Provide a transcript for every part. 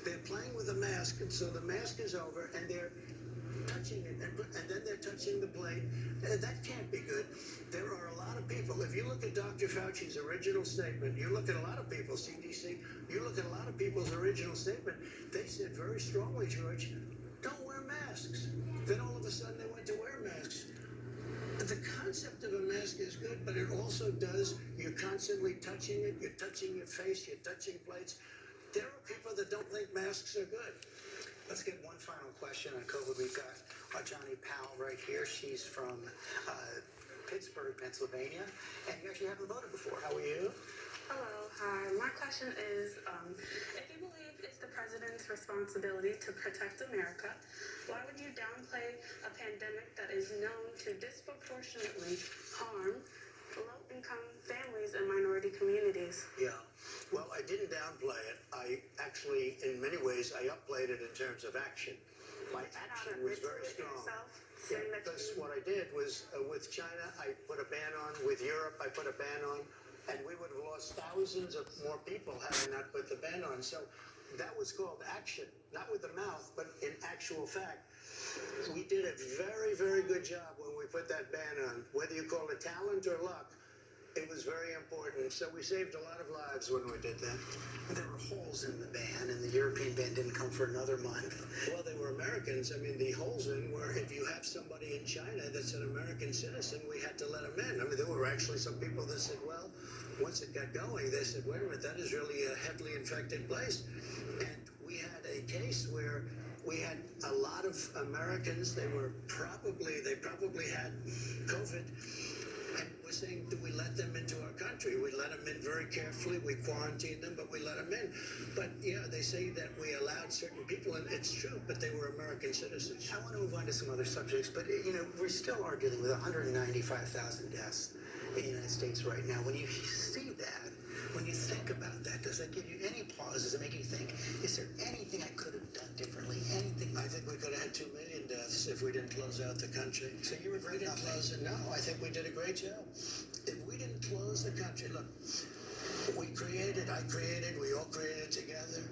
They're playing with a mask, and so the mask is over, and they're touching it, and then they're touching the plate. That can't be good. There are a lot of people. If you look at Dr. Fauci's original statement, you look at a lot of people, CDC, you look at a lot of people's original statement, they said very strongly, George, don't wear masks. Then all of a sudden they went to wear masks. The concept of a mask is good, but it also does, you're constantly touching it, you're touching your face, you're touching plates. There are people that don't think masks are good. Let's get one final question on COVID. We've got Johnny Powell right here. She's from Pittsburgh, Pennsylvania, and you actually haven't voted before. How are you? Hello, hi. My question is, if you believe it's the president's responsibility to protect America, why would you downplay a pandemic that is known to disproportionately harm low-income families and minority communities? Yeah. Well, I didn't downplay it. I actually, in many ways, I upplayed it in terms of action. My action was very strong. Yeah, because what I did was with China, I put a ban on. With Europe, I put a ban on. And we would have lost thousands of more people had I not put the ban on. So that was called action, not with the mouth, but in actual fact. We did a very, very good job when we put that ban on. Whether you call it talent or luck, it was very important. So we saved a lot of lives when we did that. There were holes in the ban, and the European ban didn't come for another month. Well, they were Americans. I mean, the holes in were if you have somebody in China that's an American citizen, we had to let them in. I mean, there were actually some people that said, well, once it got going, they said, wait a minute, that is really a heavily infected place. And we had a case where we had a lot of Americans. They probably had COVID. And we're saying, do we let them into our country? We let them in very carefully. We quarantined them, but we let them in. But yeah, they say that we allowed certain people, and it's true, but they were American citizens. I want to move on to some other subjects, but we still are dealing with 195,000 deaths in the United States right now. When you see that, when you think about that, does that give you any pause? Does it make you think, is there anything I could have done differently? Anything? I think we could have had 2 million deaths if we didn't close out the country. So you regret didn't close it? No, I think we did a great job. If we didn't close the country, look, we all created together.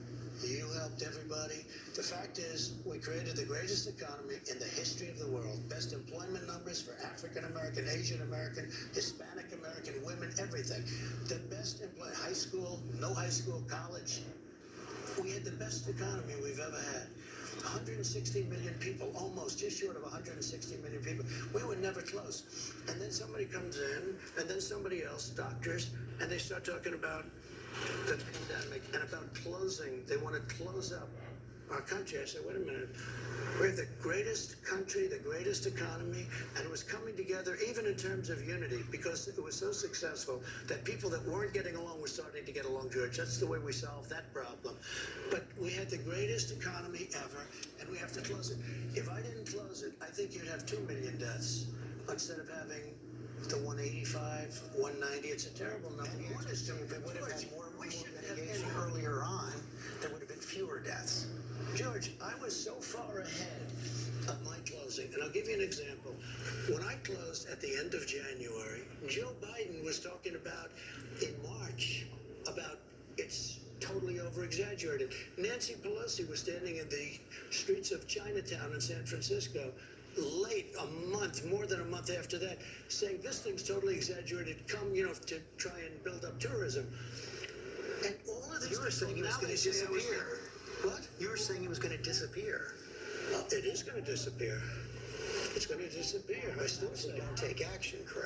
You helped everybody. The fact is, we created the greatest economy in the history of the world. Best employment numbers for African American, Asian American, Hispanic American, women, everything. The best high school, no high school, college. We had the best economy we've ever had. 160 million people, almost, just short of 160 million people. We were never close. And then somebody comes in, and then somebody else, doctors, and they start talking about the pandemic and about closing. They want to close up our country. I said, wait a minute. We're the greatest country, the greatest economy, and it was coming together even in terms of unity because it was so successful that people that weren't getting along were starting to get along, George. That's the way we solved that problem. But we had the greatest economy ever, and we have to close it. If I didn't close it, I think you'd have 2 million deaths instead of having the 185, 190. It's a terrible number. And if it would have had more mitigation earlier on, there would have been fewer deaths. George, I was so far ahead of my closing, and I'll give you an example. When I closed at the end of January, Joe Biden was talking about in March about it's totally over-exaggerated. Nancy Pelosi was standing in the streets of Chinatown in San Francisco late, more than a month after that, saying this thing's totally exaggerated, come, to try and build up tourism. And all of this... You were saying it was going to disappear. What? You were saying it was going to disappear. It is going to disappear. It's going to disappear. I still say. Don't take action, correct?